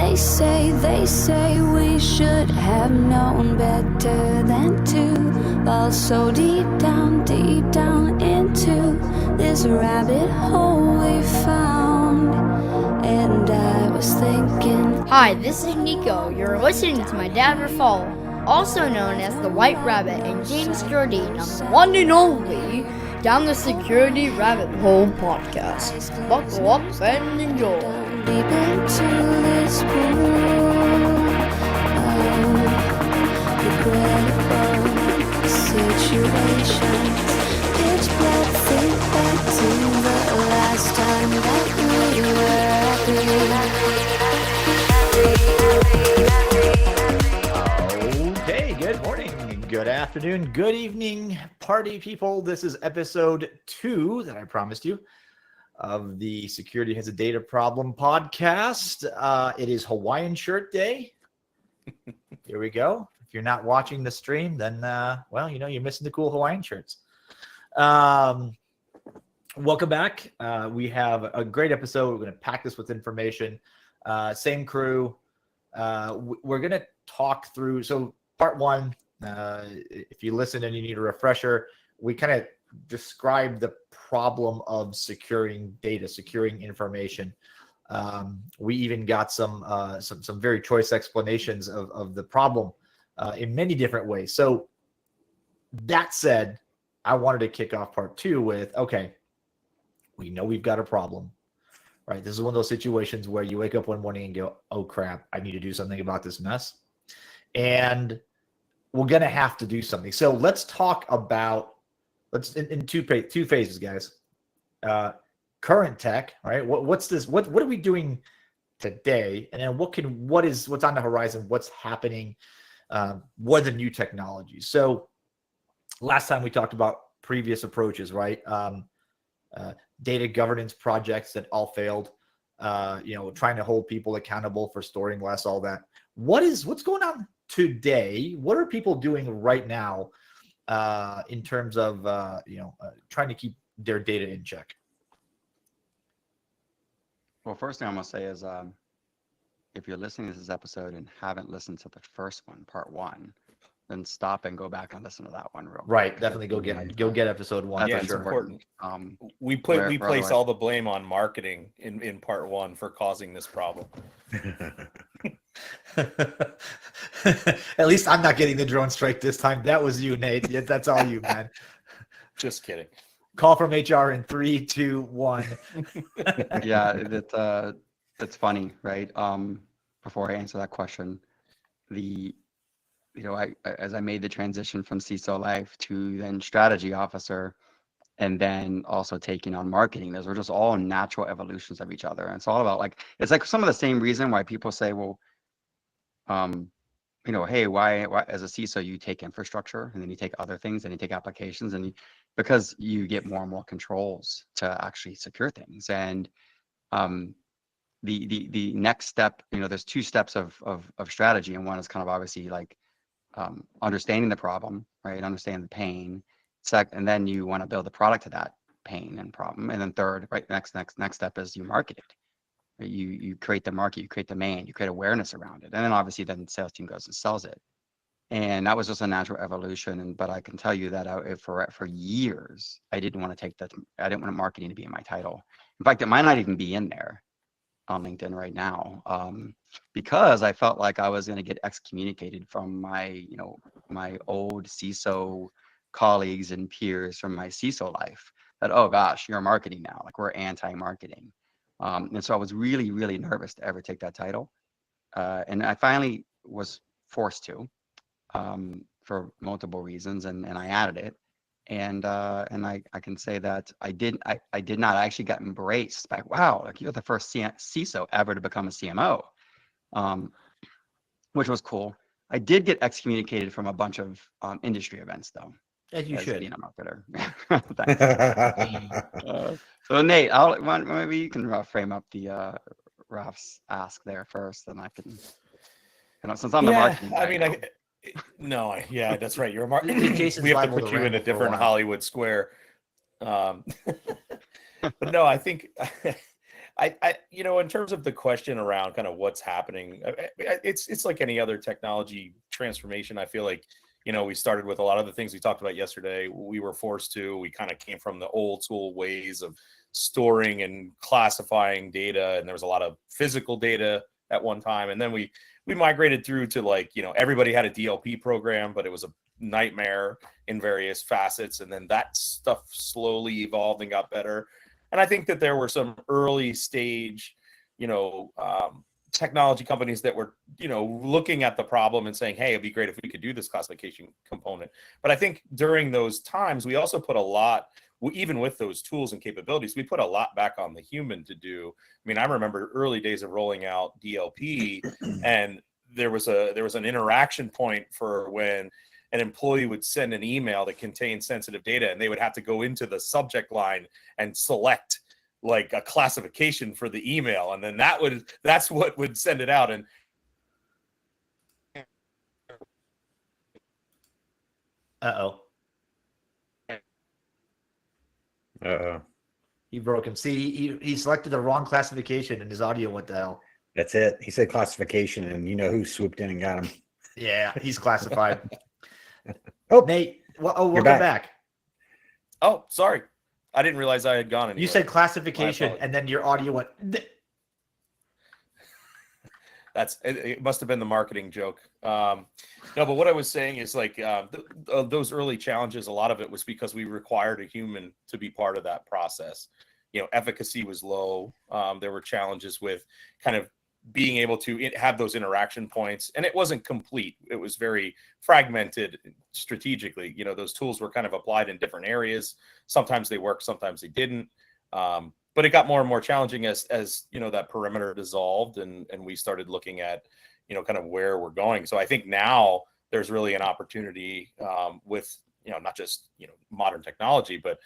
They say we should have known better than to fall so deep down into this rabbit hole we found. And I was thinking, hi, this is Nico. You're listening to my dad Rafal, also known as the White Rabbit, and James Jardine on the one and only Down the Security Rabbit Hole podcast. Buckle up and enjoy. deep into this pool of regrettable situations. Pitch black, think back to the last time that we were happy. Okay, good morning, good afternoon, good evening, party people. This is episode 2 that I promised you of the Security Has a Data Problem podcast. It is Hawaiian Shirt Day. Here we go. If you're not watching the stream, then, well, you know, you're missing the cool Hawaiian shirts. Welcome back. We have a great episode. We're going to pack this with information. Same crew. We're going to talk through. So part 1, if you listen and you need a refresher, we kind of describe the problem of securing data, securing information. We even got some very choice explanations of the problem in many different ways. So that said, I wanted to kick off part 2 with, okay, we know we've got a problem, right? This is one of those situations where you wake up one morning and go, oh crap, I need to do something about this mess. And we're going to have to do something. So let's talk about, in two phases, guys. Current tech, right? What's this? What are we doing today? And then what's on the horizon? What's happening? What are the new technologies? So last time we talked about previous approaches, right? Data governance projects that all failed. Trying to hold people accountable for storing less, all that. What's going on today? What are people doing right now in terms of trying to keep their data in check? Well, first thing I'm gonna say is, if you're listening to this episode and haven't listened to the first one, part 1, then stop and go back and listen to that one real quick. Right, definitely go get episode 1. Yeah, That's it's important. We place all the blame on marketing in part 1 for causing this problem. At least I'm not getting the drone strike this time. That was you, Nate. Yeah, that's all you, man. Just kidding. Call from HR in 3, 2, 1. Yeah, that's funny, right? Before I answer that question, as I made the transition from CISO life to then strategy officer, and then also taking on marketing, those were just all natural evolutions of each other. And it's all about it's like some of the same reason why people say, well, hey, why as a CISO you take infrastructure and then you take other things and you take applications, because you get more and more controls to actually secure things. And the next step, there's 2 steps of strategy, and one is kind of obviously understanding the problem, right? Understanding the pain. And then you want to build a product to that pain and problem. And then third, right, next step is you market it. Right? You create the market, you create demand, you create awareness around it. And then obviously then the sales team goes and sells it. And that was just a natural evolution. But I can tell you that for years, I didn't want marketing to be in my title. In fact, it might not even be in there on LinkedIn right now, because I felt like I was going to get excommunicated from my old CISO colleagues and peers from my CISO life, that, oh gosh, you're marketing now, we're anti-marketing. And so I was really, really nervous to ever take that title. And I finally was forced to, for multiple reasons, and I added it. And I can say that I did not actually get embraced by, wow, you're the first CISO ever to become a CMO, which was cool. I did get excommunicated from a bunch of industry events, though. As you should. Being a marketer. So Nate, maybe you can frame up the Raf's ask there first, and I can, since I'm the marketing guy. Yeah, that's right. You're a marketing. We have to put you in a different Hollywood square. But no, I think in terms of the question around kind of what's happening, it's like any other technology transformation. I feel like, we started with a lot of the things we talked about yesterday. We were forced to. We kind of came from the old school ways of storing and classifying data, and there was a lot of physical data at one time, and then we migrated through to like, everybody had a DLP program, but it was a nightmare in various facets, and then that stuff slowly evolved and got better. And I think that there were some early stage, technology companies that were, looking at the problem and saying, hey, it'd be great if we could do this classification component. But I think during those times, we also put a lot, even with those tools and capabilities, we put a lot back on the human to do. I mean, I remember early days of rolling out DLP, and there was an interaction point for when an employee would send an email that contained sensitive data, and they would have to go into the subject line and select like a classification for the email, and then that's what would send it out. And he broke him. See, he selected the wrong classification and his audio went to hell. That's it. He said classification, and who swooped in and got him. Yeah, he's classified. Oh, Nate, welcome back. Oh, sorry. I didn't realize I had gone anywhere. You said classification, and then your audio went. It must have been the marketing joke. No, but what I was saying is like those early challenges, a lot of it was because we required a human to be part of that process. Efficacy was low. There were challenges with kind of being able to have those interaction points, and it wasn't complete. It was very fragmented strategically. Those tools were kind of applied in different areas. Sometimes they worked, sometimes they didn't. But it got more and more challenging as that perimeter dissolved, and we started looking at kind of where we're going. So I think now there's really an opportunity with not just modern technology, but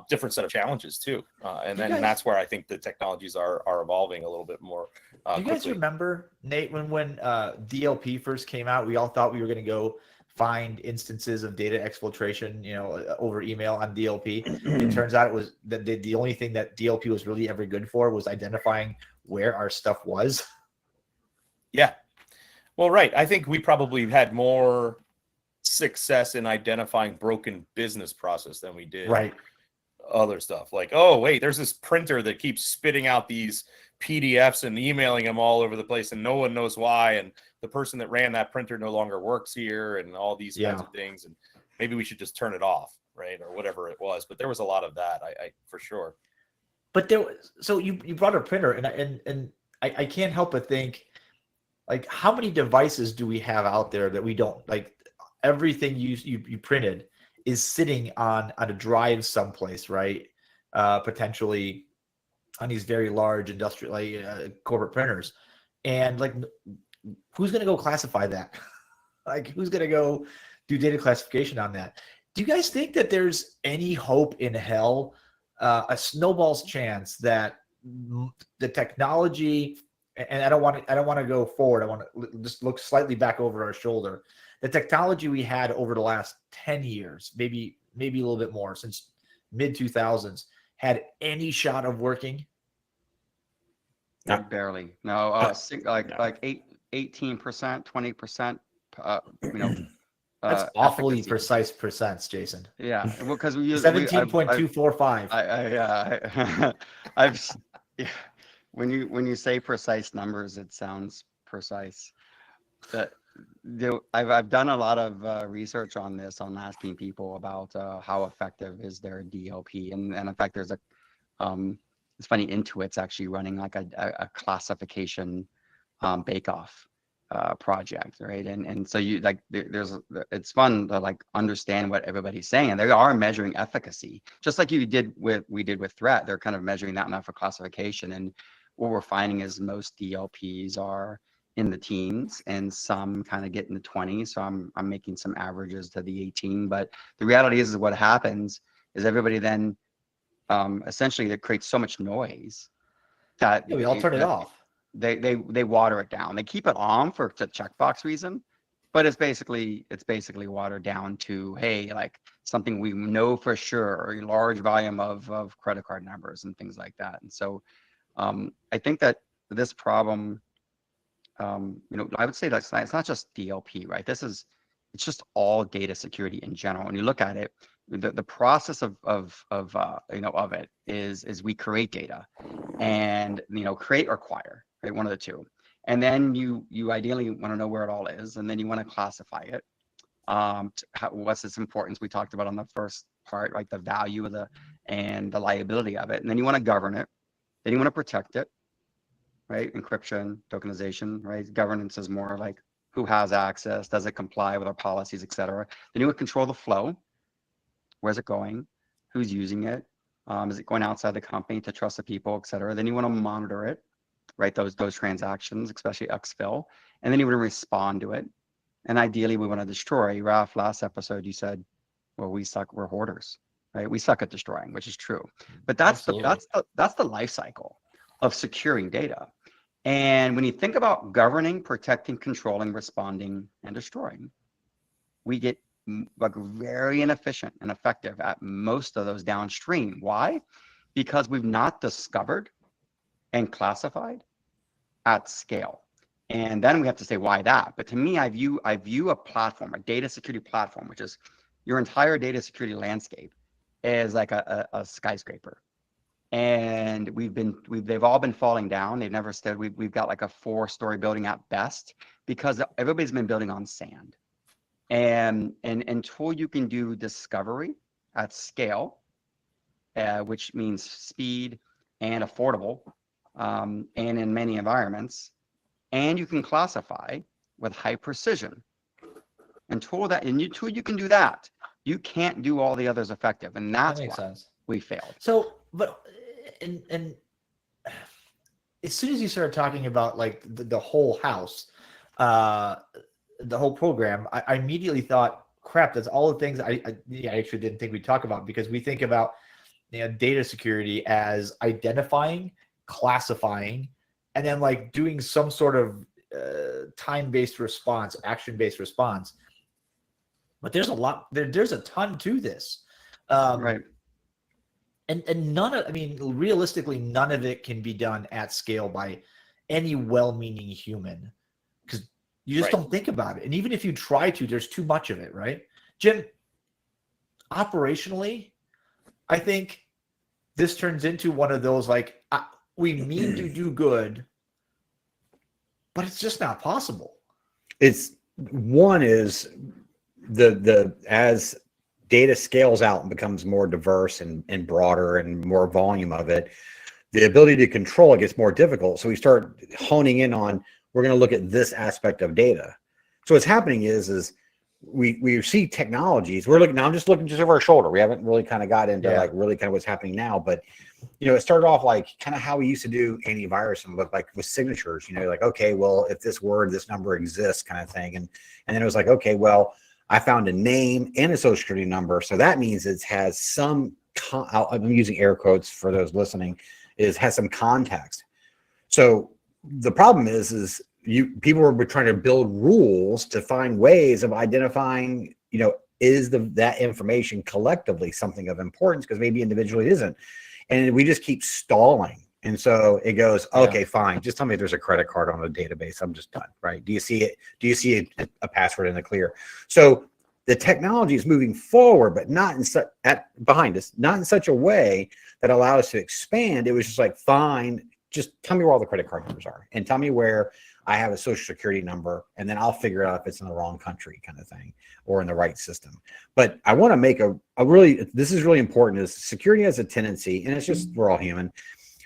different set of challenges too. And that's where I think the technologies are evolving a little bit more. Do you guys remember, Nate, when DLP first came out, we all thought we were going to go find instances of data exfiltration, over email on DLP. It turns out it was that the only thing that DLP was really ever good for was identifying where our stuff was. Yeah. Well, right. I think we probably had more success in identifying broken business process than we did other stuff. Like, oh, wait, there's this printer that keeps spitting out these PDFs and emailing them all over the place, and no one knows why. And the person that ran that printer no longer works here, and all these kinds of things. And maybe we should just turn it off, right? Or whatever it was. But there was a lot of that, I for sure. But so you brought a printer, and I can't help but think, like, how many devices do we have out there that we don't like? Everything you printed is sitting on a drive someplace, right? Potentially on these very large industrial, corporate printers, and like, who's going to go classify that? Like, who's going to go do data classification on that? Do you guys think that there's any hope in hell, a snowball's chance that the technology, and I don't want to go forward, I want to just look slightly back over our shoulder, the technology we had over the last 10 years, maybe a little bit more, since mid 2000s, had any shot of working? Not barely. No, like 18%, 20%. That's awfully efficacy. Precise percents, Jason. Yeah, well, because we use 17.245. When you say precise numbers, it sounds precise. I've done a lot of research on this, on asking people about how effective is their DLP, and in fact, there's it's funny, Intuit's actually running like a classification bake-off project, right? And so you like it's fun to like understand what everybody's saying, and they are measuring efficacy, just like we did with threat. They're kind of measuring that now for classification, and what we're finding is most DLPs are in the teens, and some kind of get in the 20s. So I'm making some averages to the 18, but the reality is what happens is everybody then essentially that creates so much noise that we all turn it off. They water it down. They keep it on for the checkbox reason, but it's basically watered down to, hey, like something we know for sure, or a large volume of credit card numbers and things like that. And so I think that this problem, I would say that it's not just DLP, right? It's just all data security in general. When you look at it, the process of it is we create data, and create or acquire, right? One of the two, and then you ideally want to know where it all is, and then you want to classify it. What's its importance? We talked about on the first part, right? The value of and the liability of it, and then you want to govern it. Then you want to protect it, right? Encryption, tokenization, right? Governance is more like who has access, does it comply with our policies, et cetera. Then you would control the flow. Where's it going? Who's using it? Is it going outside the company to trust the people, et cetera? Then you want to monitor it, right? Those transactions, especially exfil. And then you want to respond to it. And ideally, we want to destroy. Ralph, last episode, you said, well, we're hoarders, right? We suck at destroying, which is true. But that's the life cycle of securing data. And when you think about governing, protecting, controlling, responding, and destroying, we get very inefficient and effective at most of those downstream. Why? Because we've not discovered and classified at scale. And then we have to say, why that? But to me, I view a platform, a data security platform, which is your entire data security landscape, as like a skyscraper. And they've all been falling down. They've never stood. We've got like a 4-story building at best, because everybody's been building on sand. And until you can do discovery at scale, which means speed and affordable, and in many environments, and you can classify with high precision, until you can do that, you can't do all the others effective. And that's that makes why sense. we failed. So, but and as soon as you started talking about like the whole house, the whole program, I immediately thought, crap, that's all the things I actually didn't think we'd talk about, because we think about data security as identifying, classifying, and then like doing some sort of time-based response, action-based response. But there's a lot, there's a ton to this. Right. And none of, realistically, none of it can be done at scale by any well-meaning human, because you just don't think about it. And even if you try to, there's too much of it, right? Jim, operationally, I think this turns into one of those, like, we mean to do good, but it's just not possible. It's one is the as data scales out and becomes more diverse and broader and more volume of it, the ability to control it gets more difficult. So we start honing in on, we're going to look at this aspect of data. So what's happening is we see technologies. We're looking now. I'm just looking just over our shoulder. We haven't really kind of got into like really kind of what's happening now. But it started off like kind of how we used to do antivirus and look like with signatures. Like, okay, well, if this word, this number exists, kind of thing. And then it was like, okay, well, I found a name and a social security number, so that means it has some. I'm using air quotes for those listening. Has some context. So the problem is people were trying to build rules to find ways of identifying, is that information collectively something of importance, because maybe individually it isn't. And we just keep stalling. And so it goes, okay, fine. Just tell me if there's a credit card on the database. I'm just done, right? Do you see it? Do you see a password in the clear? So the technology is moving forward, but not behind us, not in such a way that allowed us to expand. It was just like, fine, just tell me where all the credit card numbers are, and tell me where I have a social security number, and then I'll figure out if it's in the wrong country, kind of thing, or in the right system. But I want to make this is really important, is security has a tendency, and it's just, we're all human.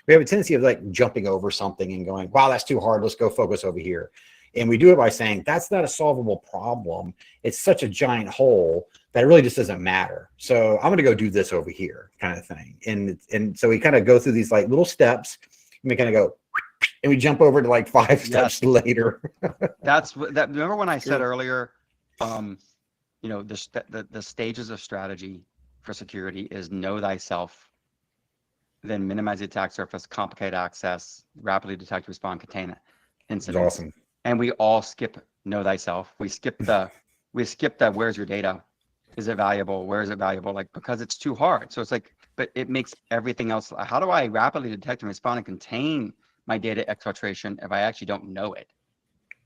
We have a tendency of like jumping over something and going, wow, that's too hard. Let's go focus over here. And we do it by saying, that's not a solvable problem. It's such a giant hole that it really just doesn't matter. So I'm going to go do this over here, kind of thing. And so we kind of go through these like little steps, and we kind of go, and we jump over to like 5 steps later. Remember when I said earlier, the stages of strategy for security is know thyself, then minimize the attack surface, complicate access, rapidly detect, respond, contain incidents. Awesome. And we all skip know thyself. We skip the where's your data? Is it valuable? Where is it valuable? Like, because it's too hard. So it's like, but it makes everything else. How do I rapidly detect and respond and contain my data exfiltration if I actually don't know it?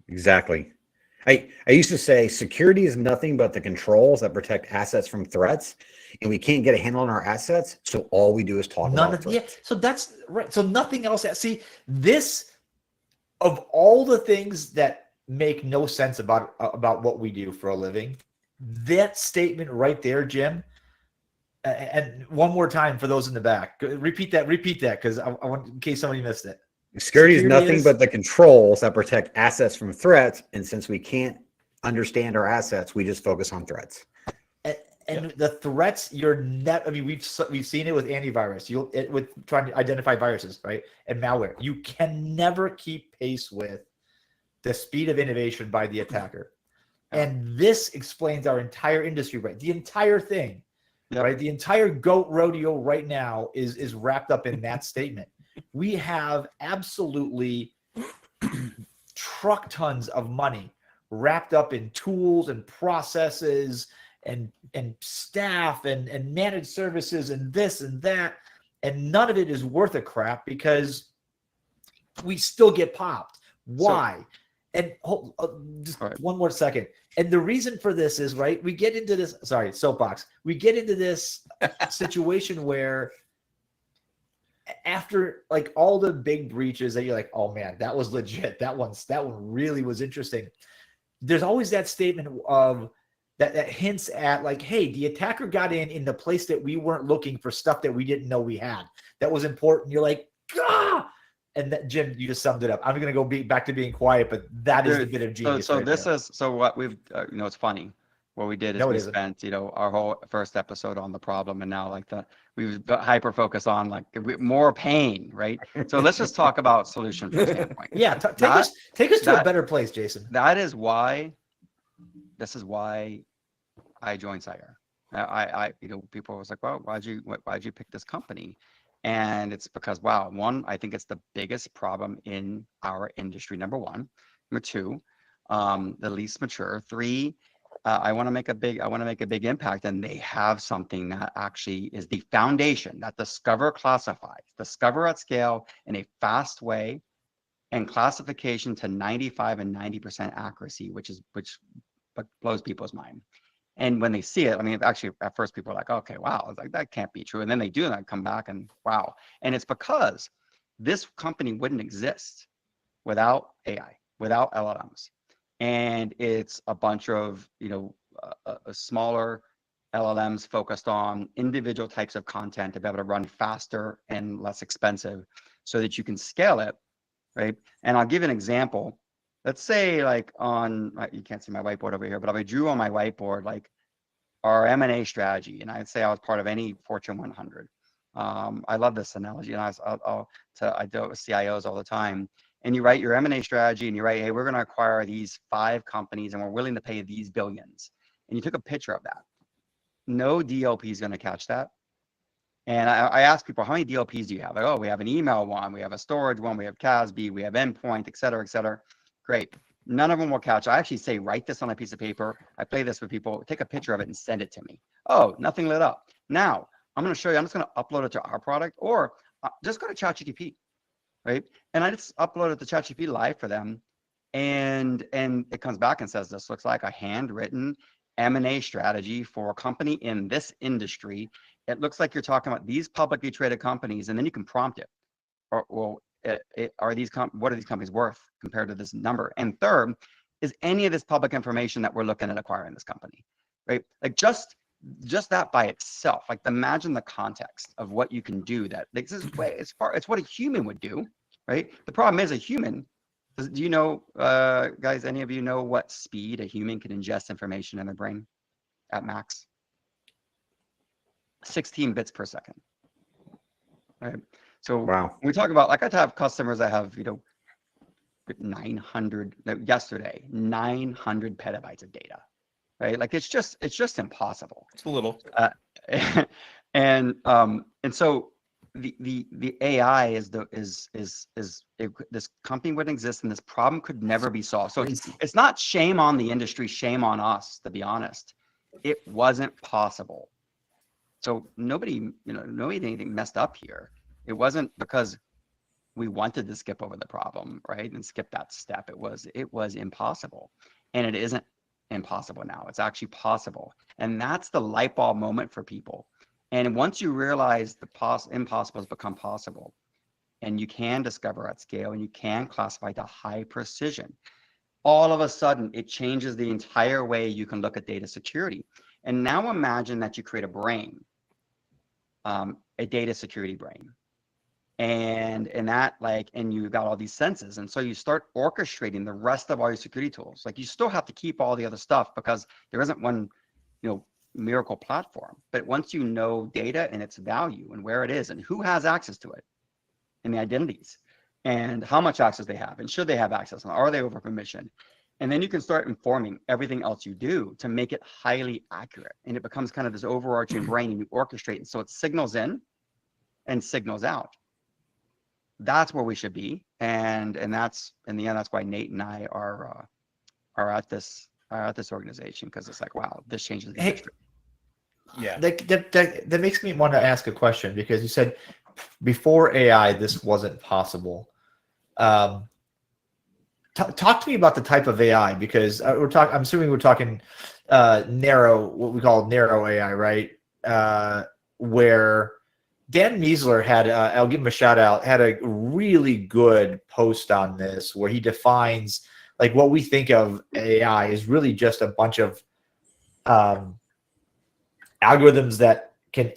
Exactly. I used to say security is nothing but the controls that protect assets from threats, and we can't get a handle on our assets, so all we do is talk None about of yeah. threats. So that's right. So nothing else. See, this of all the things that make no sense about what we do for a living, that statement right there, Jim. And one more time for those in the back, repeat that because I want, in case somebody missed it. Security is nothing but the controls that protect assets from threats, and since we can't understand our assets, we just focus on threats. And the threats, you're net. I mean, we've seen it with antivirus. With trying to identify viruses, right, and malware. You can never keep pace with the speed of innovation by the attacker, and this explains our entire industry, right? The entire thing, right? The entire goat rodeo right now is wrapped up in that statement. We have absolutely truck tons of money wrapped up in tools and processes and staff and managed services and this and that, and none of it is worth a crap because we still get popped. Why? And just one more second. And the reason for this is, right, we get into this, soapbox. We get into this situation where after like all the big breaches that you're like, oh man, that was legit. That one really was interesting. There's always that statement of that hints at like, hey, the attacker got in the place that we weren't looking for stuff that we didn't know we had. That was important. You're like, ah! And that, Jim, you just summed it up. I'm going to go back to being quiet, but that is the bit of genius. So this is what we've, it's funny. What we did is we spent, our whole first episode on the problem, and now we've hyper focus on more pain, right? So let's just talk about solution from standpoint. Yeah, take us to a better place, Jason. This is why I joined Sire. People was like, well, why'd you pick this company? And it's because, wow, one, I think it's the biggest problem in our industry. Number one. Number two, the least mature. Three, I want to make a big impact, and they have something that actually is the foundation that Discover classifies, Discover at scale in a fast way, and classification to 95 and 90% accuracy, which blows people's mind. And when they see it, I mean, actually, at first people are like, okay, wow, it's like that can't be true. And then they do, and I come back and wow. And it's because this company wouldn't exist without AI, without LLMs. And it's a bunch of, smaller LLMs focused on individual types of content to be able to run faster and less expensive so that you can scale it, right? And I'll give you an example. Let's say you can't see my whiteboard over here, but if I drew on my whiteboard, our M&A strategy, and I'd say I was part of any Fortune 100. I love this analogy, and I do it with CIOs all the time. And you write your M&A strategy, and you write, hey, we're going to acquire these 5 companies, and we're willing to pay these billions. And you took a picture of that. No DLP is going to catch that. And I ask people, how many DLPs do you have? Like, oh, we have an email one, we have a storage one, we have CASB, we have endpoint, et cetera, et cetera. Great. None of them will catch. I actually say, write this on a piece of paper. I play this with people, take a picture of it and send it to me. Oh, nothing lit up. Now, I'm going to show you, I'm just going to upload it to our product, or just go to ChatGPT, right? And I just upload it to ChatGPT live for them. And it comes back and says, this looks like a handwritten M&A strategy for a company in this industry. It looks like you're talking about these publicly traded companies, and then you can prompt it. What are these companies worth compared to this number? And third, is any of this public information that we're looking at acquiring this company, right? Like just that by itself, imagine the context of what you can do. That it's what a human would do, right? The problem is a human. Do you know, guys? Any of you know what speed a human can ingest information in their brain at max? 16 bits per second, right? So wow. When we talk about, I have customers that have, 900 petabytes of data, right? It's just impossible. It's a little. And so the AI is this company wouldn't exist, and this problem could never be solved. So it's not shame on the industry, shame on us, to be honest. It wasn't possible So nobody did anything messed up here. It wasn't because we wanted to skip over the problem, right, and skip that step. It was impossible, and it isn't impossible now. It's actually possible, and that's the light bulb moment for people. And once you realize the impossible has become possible, and you can discover at scale, and you can classify to high precision, all of a sudden it changes the entire way you can look at data security. And now imagine that you create a brain, a data security brain. And that, like, and you got all these senses, and so you start orchestrating the rest of all your security tools. Like, you still have to keep all the other stuff because there isn't one, miracle platform. But once you know data and its value and where it is and who has access to it and the identities and how much access they have and should they have access and are they over permission, and then you can start informing everything else you do to make it highly accurate, and it becomes kind of this overarching brain, and you orchestrate it so it signals in and signals out. That's where we should be, and that's, in the end, that's why Nate and I are at this organization, because it's like, wow, this changes the history. Yeah, that makes me want to ask a question, because you said before AI this wasn't possible. Talk to me about the type of AI, because I'm assuming we're talking narrow, what we call narrow AI, right? Where Dan Miesler had, I'll give him a shout out, had a really good post on this where he defines, like, what we think of AI is really just a bunch of algorithms that can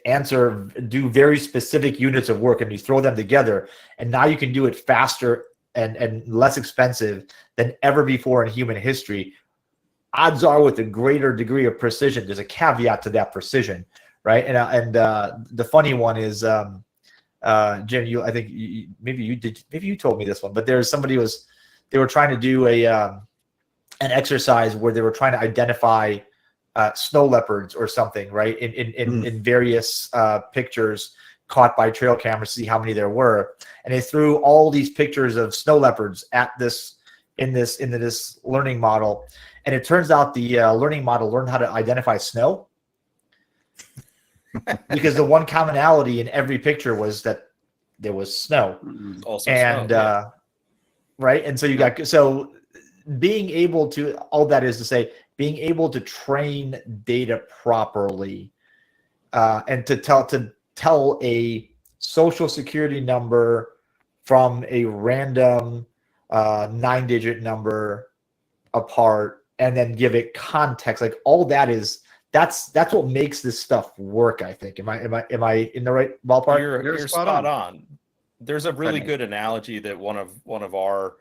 do very specific units of work, and you throw them together, and now you can do it faster and less expensive than ever before in human history. Odds are with a greater degree of precision. There's a caveat to that precision, right? And the funny one is, Jim, I think maybe you told me this one, but there's somebody they were trying to do an exercise where they were trying to identify snow leopards or something, right? In various pictures caught by trail cameras to see how many there were, and they threw all these pictures of snow leopards at this learning model, and it turns out the learning model learned how to identify snow. Because the one commonality in every picture was that there was snow. Also and snow, yeah. Right, and so you got, so being able to, all that is to say, being able to train data properly, and to tell a social security number from a random 9-digit number apart, and then give it context, like, all that is, that's what makes this stuff work, I think. Am I in the right ballpark? You're spot on. There's a really good analogy that one of our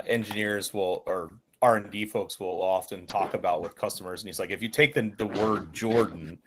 engineers or R&D folks will often talk about with customers, and he's like, if you take the word Jordan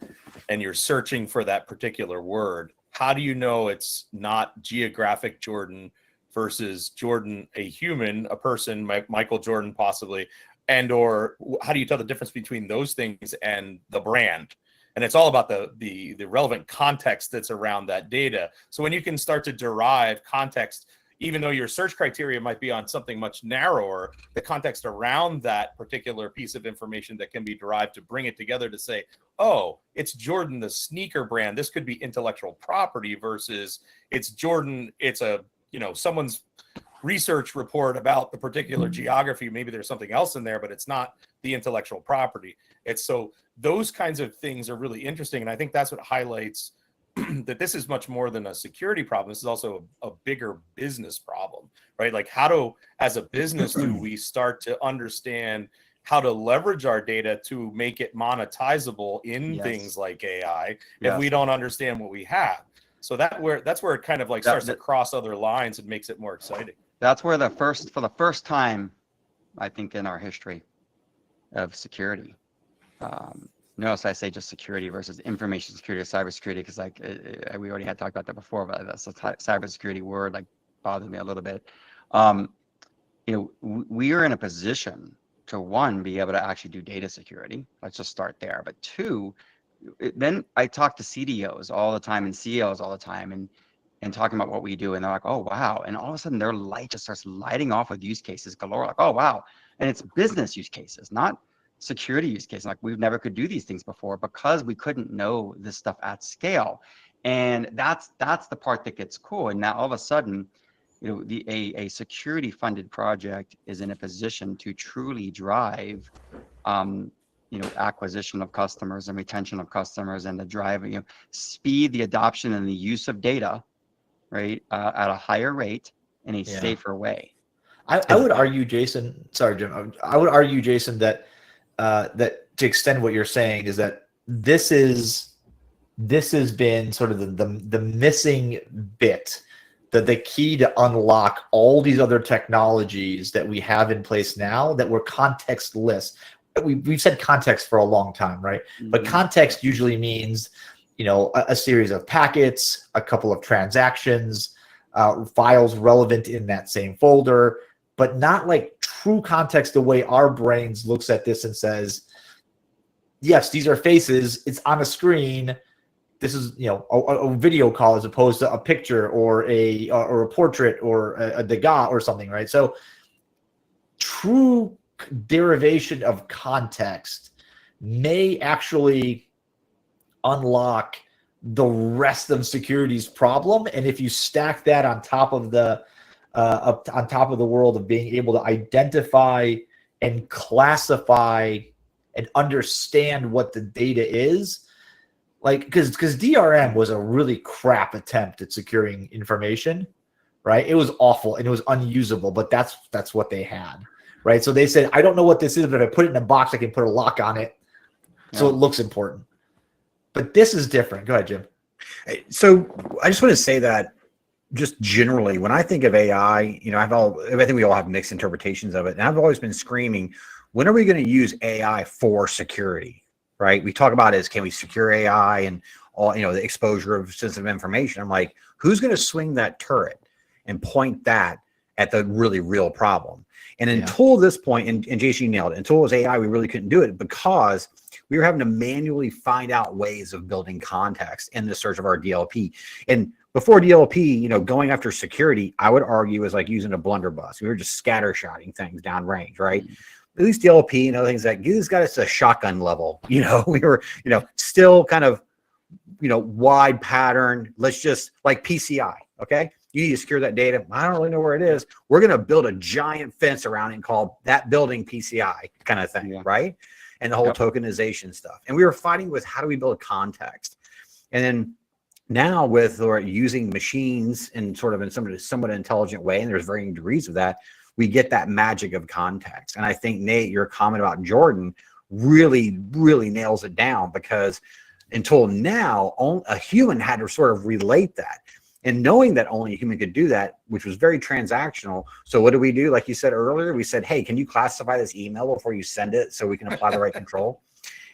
and you're searching for that particular word, how do you know it's not geographic Jordan versus Jordan, a human, a person, Michael Jordan possibly, and or how do you tell the difference between those things and the brand? And it's all about the relevant context that's around that data. So when you can start to derive context, even though your search criteria might be on something much narrower, the context around that particular piece of information that can be derived to bring it together to say, oh, it's Jordan, the sneaker brand. This could be intellectual property versus it's Jordan. It's someone's research report about the particular geography. Maybe there's something else in there, but it's not the intellectual property. It's so those kinds of things are really interesting. And I think that's what highlights that this is much more than a security problem. This is also a bigger business problem, right? Like, as a business, do we start to understand how to leverage our data to make it monetizable in things like AI if we don't understand what we have? So that's where it kind of like starts to cross other lines and makes it more exciting. That's where for the first time, I think, in our history of security, notice I say just security versus information security or cybersecurity, because we already had talked about that before, but that's a cybersecurity word, like, bothers me a little bit. We are in a position to, one, be able to actually do data security. Let's just start there. But two, then I talk to CDOs all the time and CEOs all the time, and talking about what we do, and they're like, oh wow, and all of a sudden their light just starts lighting off with use cases galore, like, oh wow. And it's business use cases, not security use case. Like we've never could do these things before because we couldn't know this stuff at scale. And that's the part that gets cool. And now all of a sudden, a security funded project is in a position to truly drive acquisition of customers and retention of customers, and the drive, speed the adoption and the use of data, right, at a higher rate in a safer way. I would argue, Jason. Sorry, Jim. I would argue, Jason, that that to extend what you're saying is that this has been sort of the missing bit, the key to unlock all these other technologies that we have in place now that were contextless. We've said context for a long time, right? Mm-hmm. But context usually means, a series of packets, a couple of transactions, files relevant in that same folder, but not like true context the way our brains looks at this and says, yes, these are faces, it's on a screen. This is, a video call as opposed to a picture or a portrait or a Degas or something, right? So true derivation of context may actually unlock the rest of security's problem. And if you stack that on top of the world of being able to identify and classify and understand what the data is, like, because DRM was a really crap attempt at securing information, right? It was awful and it was unusable, but that's what they had, right? So they said, I don't know what this is, but if I put it in a box, I can put a lock on it, so it looks important. But this is different. Go ahead, Jim. So I just want to say that just generally, when I think of AI, I think we all have mixed interpretations of it. And I've always been screaming, when are we going to use AI for security, right? We talk about can we secure AI and all, the exposure of sensitive information. I'm like, who's going to swing that turret and point that at the really real problem? And until this point, and Jason nailed it, until it was AI, we really couldn't do it because we were having to manually find out ways of building context in the search of our DLP. And before DLP, going after security, I would argue is like using a blunderbuss. We were just scattershotting things downrange, right? At least DLP and other things that this got us to a shotgun level. We were, still kind of, wide pattern. Let's just like PCI. Okay. You need to secure that data. I don't really know where it is. We're going to build a giant fence around it and call that building PCI kind of thing. Right. And the whole tokenization stuff. And we were fighting with how do we build context? And then now with using machines in somewhat intelligent way, and there's varying degrees of that, we get that magic of context. And I think, Nate, your comment about Jordan really, really nails it down, because until now, a human had to sort of relate that. And knowing that only a human could do that, which was very transactional. So what do we do? Like you said earlier, we said, hey, can you classify this email before you send it so we can apply the right control?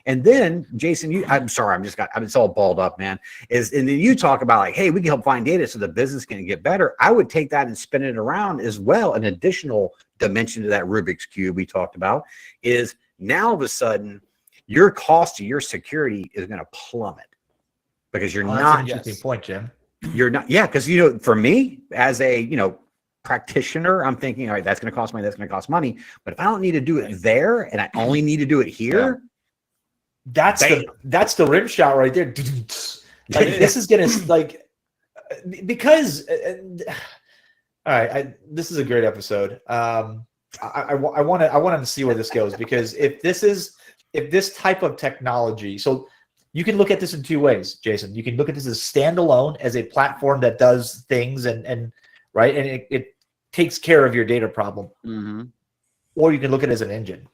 And then, Jason, I'm sorry, it's all balled up, man. And then you talk about like, hey, we can help find data so the business can get better. I would take that and spin it around as well. An additional dimension to that Rubik's Cube we talked about is now all of a sudden, your cost to your security is going to plummet because you're not. That's an interesting point, Jim. You're not, because for me as a practitioner, I'm thinking, all right, that's going to cost money, that's going to cost money. But if I don't need to do it there and I only need to do it here, that's the rim shot right there. Like this is gonna because all right, this is a great episode. I want to see where this goes, because if this type of technology, so you can look at this in two ways, Jason. You can look at this as standalone, as a platform that does things and right, and it takes care of your data problem, or you can look at it as an engine.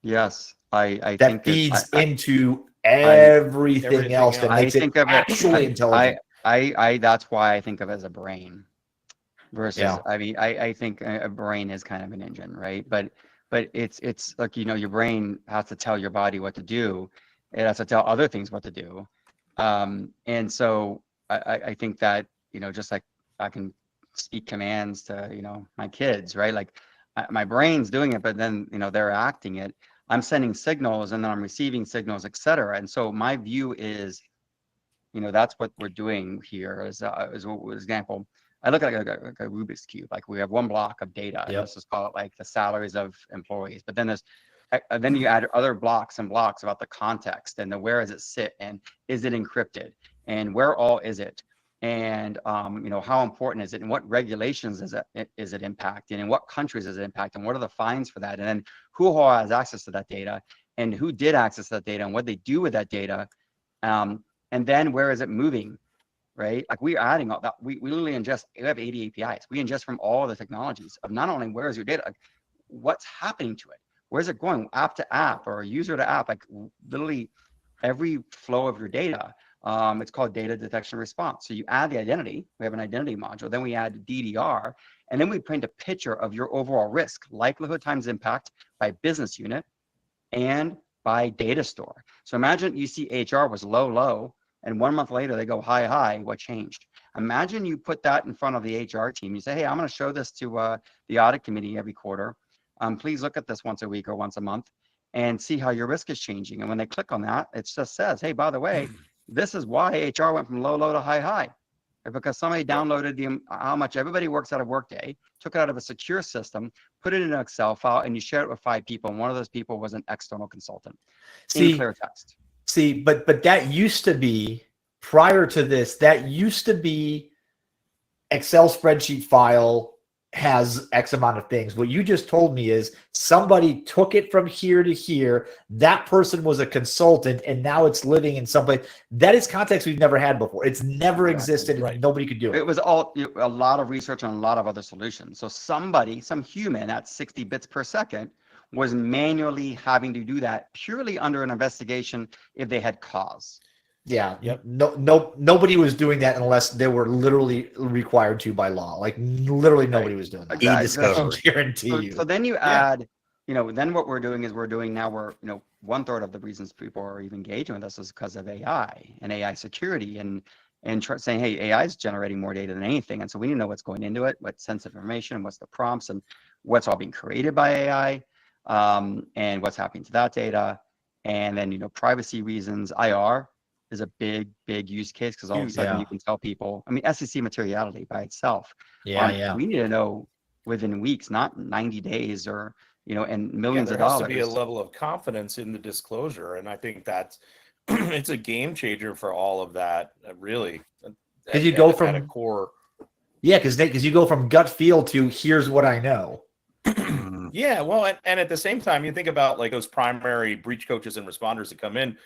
Yes, I that think feeds into everything else that makes it actually intelligent. That's why I think of it as a brain versus. I mean, I think a brain is kind of an engine, right? But it's like your brain has to tell your body what to do. It has to tell other things what to do. And so I think that, just like I can speak commands to, my kids, right? Like my brain's doing it, but then, they're acting it. I'm sending signals and then I'm receiving signals, et cetera. And so my view is, that's what we're doing here as an example. I look at like a Rubik's Cube, like we have one block of data. And let's just call it like the salaries of employees, but then there's then you add other blocks and blocks about the context and the where does it sit and is it encrypted and where all is it, and how important is it and what regulations is it impacting and what countries is it impacting, what are the fines for that, and then who all has access to that data and who did access to that data and what they do with that data, and then where is it moving, right? Like we're adding all that. We literally ingest. We have 80 APIs. We ingest from all the technologies of not only where is your data, like what's happening to it, where's it going, app to app or user to app, like literally every flow of your data. It's called data detection response. So you add the identity. We have an identity module. Then we add DDR, and then we print a picture of your overall risk, likelihood times impact by business unit and by data store. So imagine you see HR was low, and 1 month later they go high. What changed? Imagine you put that in front of the HR team. You say, hey, I'm going to show this to the audit committee every quarter. Please look at this once a week or once a month and see how your risk is changing. And when they click on that, it just says, hey, by the way, this is why HR went from low to high, because somebody downloaded how much everybody works out of Workday, took it out of a secure system, put it in an Excel file, and you share it with 5 people. And one of those people was an external consultant in clear text. See, but that used to be, prior to this, that used to be Excel spreadsheet file has X amount of things. What you just told me is somebody took it from here to here. That person was a consultant, and now it's living in some place. That is context we've never had before. It's never existed, and nobody could do it. It was all a lot of research on a lot of other solutions. So somebody, some human at 60 bits per second was manually having to do that purely under an investigation if they had cause. Yeah. Yep. Nobody was doing that unless they were literally required to by law. Like literally nobody was doing that. Exactly. Guarantee you. So then you add, then what we're doing is we're 1/3 of the reasons people are even engaging with us is because of AI and AI security and saying, hey, AI is generating more data than anything. And so we need to know what's going into it, what's sensitive information, what's the prompts, and what's all being created by AI, and what's happening to that data. And then, privacy reasons, IR is a big use case because all of a sudden you can tell people, SEC materiality by itself. We need to know within weeks, not 90 days or, and millions of dollars. There has to be a level of confidence in the disclosure. And I think that's, it's a game changer for all of that, really. Because you go from a core. Yeah, because you go from gut feel to here's what I know. Yeah, well, and at the same time, you think about like those primary breach coaches and responders that come in,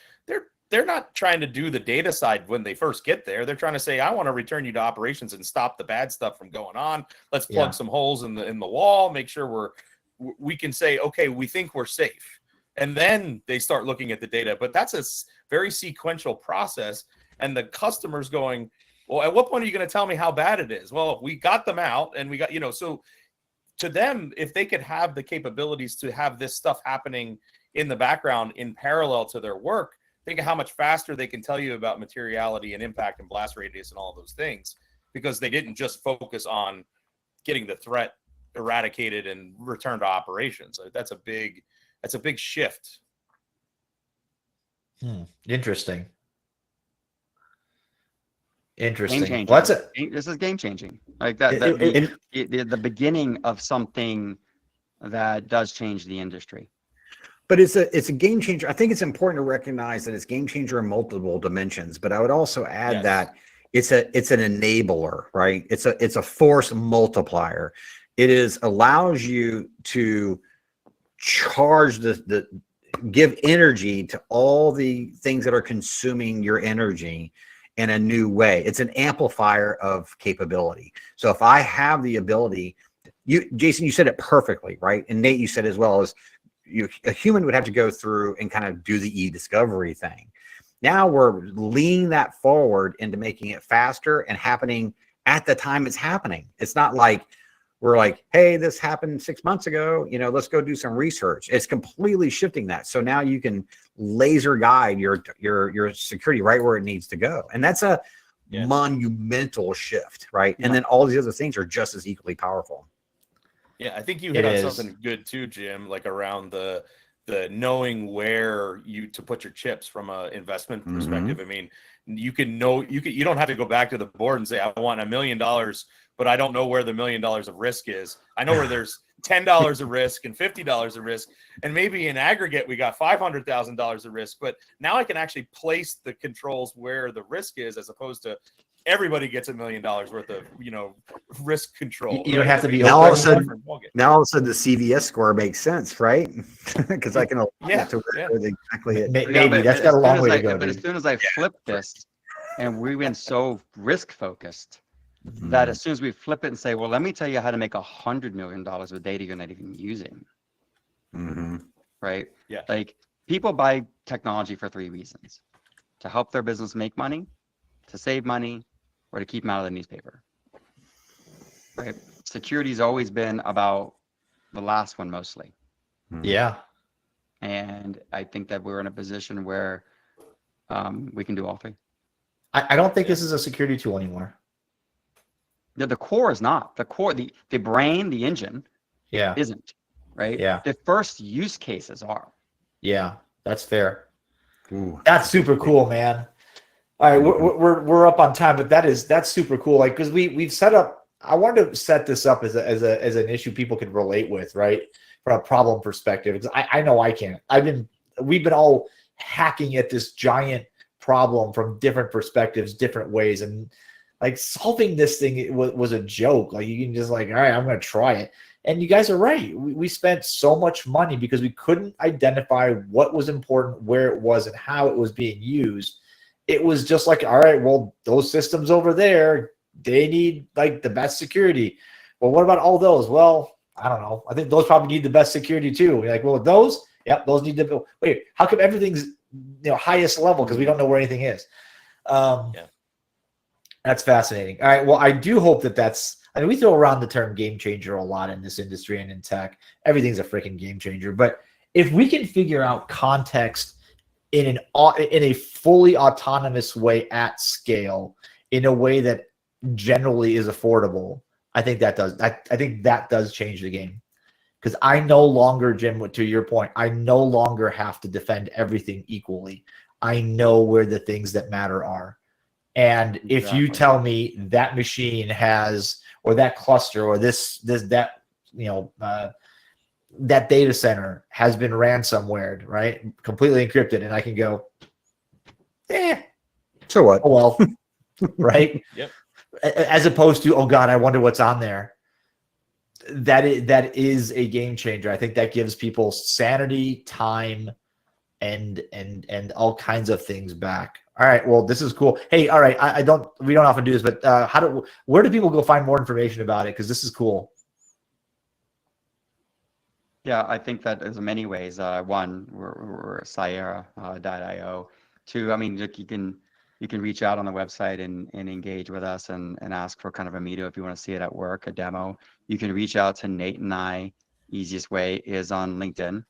they're not trying to do the data side when they first get there. They're trying to say, I want to return you to operations and stop the bad stuff from going on. Let's plug some holes in the wall, make sure we can say, okay, we think we're safe. And then they start looking at the data. But that's a very sequential process. And the customer's going, well, at what point are you going to tell me how bad it is? Well, we got them out and we got, so to them, if they could have the capabilities to have this stuff happening in the background in parallel to their work, think of how much faster they can tell you about materiality and impact and blast radius and all those things, because they didn't just focus on getting the threat eradicated and returned to operations. That's a big shift. Interesting. Well, this is game changing. Like that, the beginning of something that does change the industry. But it's a game changer. I think it's important to recognize that it's game changer in multiple dimensions. But I would also add that it's an enabler, right? It's a force multiplier. It allows you to charge give energy to all the things that are consuming your energy in a new way. It's an amplifier of capability. So if I have the ability, Jason, you said it perfectly, right? And Nate, you said as well, as a human would have to go through and kind of do the e-discovery thing. Now we're leaning that forward into making it faster and happening at the time it's happening. It's not like we're like, hey, this happened 6 months ago, let's go do some research. It's completely shifting that. So now you can laser guide your security right where it needs to go. And that's a monumental shift, right? And then all these other things are just as equally powerful. Yeah, I think you hit on something good too, Jim, like around the knowing where to put your chips from an investment perspective. I mean, you don't have to go back to the board and say, I want $1 million, but I don't know where the $1 million of risk is. I know where there's $10 a risk and $50 a risk, and maybe in aggregate we got $500,000 a risk. But now I can actually place the controls where the risk is, as opposed to everybody gets $1 million worth of risk control. You don't have to be Now all of a open. sudden, now all of a sudden the CVS score makes sense, right? Because I can Yeah, to yeah. exactly it. Maybe that's got a long way to go. But as Dude. soon as I flip this, and we went so risk focused that as soon as we flip it and say, well, let me tell you how to make $100 million with data you're not even using, right? Yeah. Like, people buy technology for 3 reasons: to help their business make money, to save money, or to keep them out of the newspaper, right? Security's always been about the last one mostly. Yeah. And I think that we're in a position where we can do all 3. I don't think this is a security tool anymore. The core is not. The core, the brain, the engine Yeah. isn't, right? Yeah. The first use cases are. Yeah. That's fair. Ooh. That's super cool, man. All right, we're up on time, but that's super cool. Like, because we've set up. I wanted to set this up as an issue people could relate with, right? From a problem perspective, because I know I can't. We've been all hacking at this giant problem from different perspectives, different ways, and like solving this thing was a joke. Like, you can just like, all right, I'm going to try it. And you guys are right. We spent so much money because we couldn't identify what was important, where it was, and how it was being used. It was just like, all right, well, those systems over there, they need like the best security. Well, what about all those? Well, I don't know. I think those probably need the best security too. We're like, well, those, yep, those need to. Wait, how come everything's highest level? Because we don't know where anything is. Yeah. That's fascinating. All right. Well, I do hope that's. I mean, we throw around the term game changer a lot in this industry and in tech. Everything's a freaking game changer. But if we can figure out context in a fully autonomous way at scale, in a way that generally is affordable, I think that does. I think that does change the game. Because I no longer, Jim, to your point, I no longer have to defend everything equally. I know where the things that matter are. And if you tell me that machine has, or that cluster, or that data center has been ransomwared, right? Completely encrypted, and I can go, So what? oh well, right? Yep. As opposed to, oh God, I wonder what's on there. That is a game changer. I think that gives people sanity, time, and all kinds of things back. All right, well, this is cool. Hey, all right, we don't often do this, but where do people go find more information about it? Because this is cool. Yeah, I think that there's many ways. One, we're Sierra.io. 2, I mean, look, you can reach out on the website and engage with us and ask for kind of a meetup if you want to see it at work, a demo. You can reach out to Nate and I. Easiest way is on LinkedIn.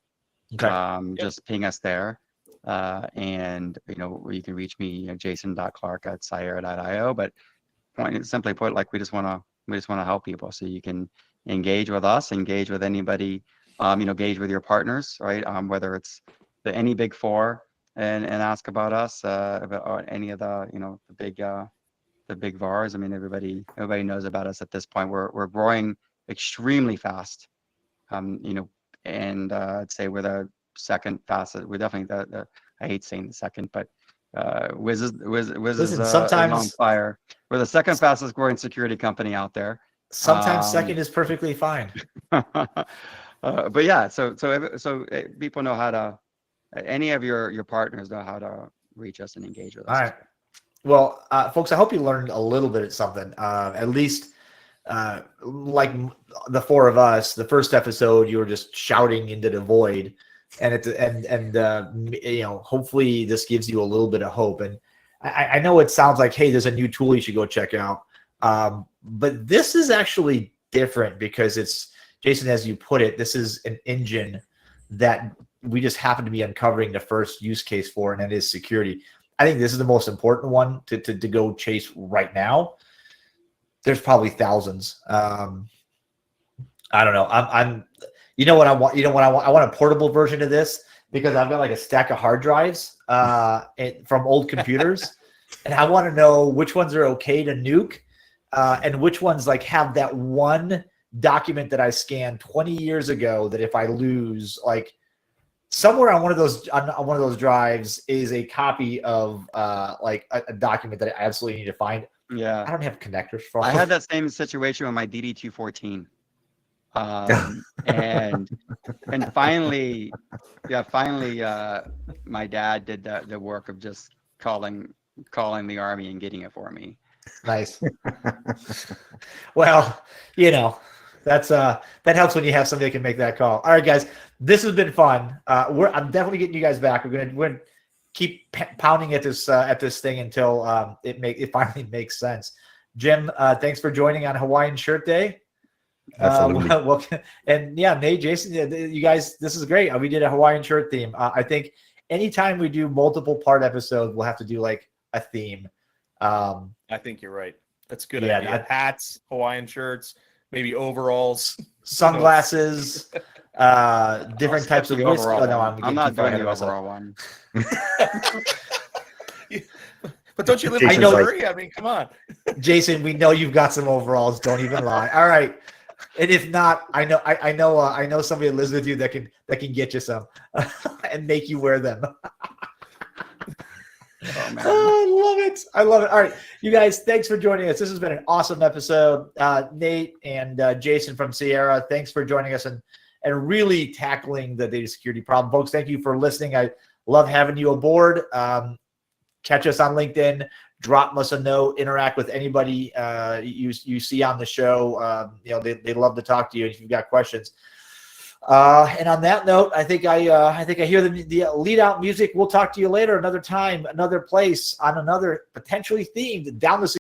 Okay. Just ping us there. And you can reach me, jason.clark@sierra.io. But simply put, like, we just want to help people. So you can engage with us, engage with anybody, engage with your partners, right? Whether it's any big four and ask about us, about any of the big VARs. I mean, everybody knows about us at this point. We're growing extremely fast. And I'd say we're the second fastest. We're definitely I hate saying the second, but Wiz is sometimes on fire. We're the second fastest growing security company out there. Sometimes second is perfectly fine. But yeah, so people know how to. Any of your partners know how to reach us and engage with us. All right. Well, folks, I hope you learned a little bit of something. At least, like the four of us, the first episode, you were just shouting into the void, and hopefully this gives you a little bit of hope. And I know it sounds like, hey, there's a new tool you should go check out, but this is actually different because it's, Jason, as you put it, this is an engine that we just happen to be uncovering the first use case for, and that is security. I think this is the most important one to go chase right now. There's probably thousands. I don't know. I'm you know what I want? I want a portable version of this because I've got like a stack of hard drives from old computers, and I want to know which ones are okay to nuke, and which ones like have that one document that I scanned 20 years ago that if I lose, like somewhere on one of those drives is a copy of like a document that I absolutely need to find. Yeah. I don't have connectors for. I had that same situation with my DD214. And finally, my dad did the work of just calling the Army and getting it for me. Nice. Well, that's that helps when you have somebody that can make that call. All right, guys, this has been fun. I'm definitely getting you guys back. We're gonna keep pounding at this thing until it finally makes sense. Jim, thanks for joining on Hawaiian Shirt Day. Absolutely. And yeah, Nate, Jason, you guys, this is great. We did a Hawaiian shirt theme. I think anytime we do multiple part episodes, we'll have to do like a theme. I think you're right. That's a good Yeah, idea. Hats, Hawaiian shirts, maybe overalls, sunglasses, different types of whiskey. Oh, no, I'm not doing the overall one. But don't you live Jason's in Missouri? I mean, come on. Jason, we know you've got some overalls. Don't even lie. All right. And if not, I know somebody that lives with you that can get you some and make you wear them. Oh, man. I love it. All right, you guys, thanks for joining us. This has been an awesome episode. Nate and Jason from Sierra, thanks for joining us and really tackling the data security problem. Folks, thank you for listening. I love having you aboard. Catch us on LinkedIn. Drop us a note. Interact with anybody you see on the show. They love to talk to you if you've got questions. And on that note, I think I hear the lead out music. We'll talk to you later, another time, another place, on another potentially themed down the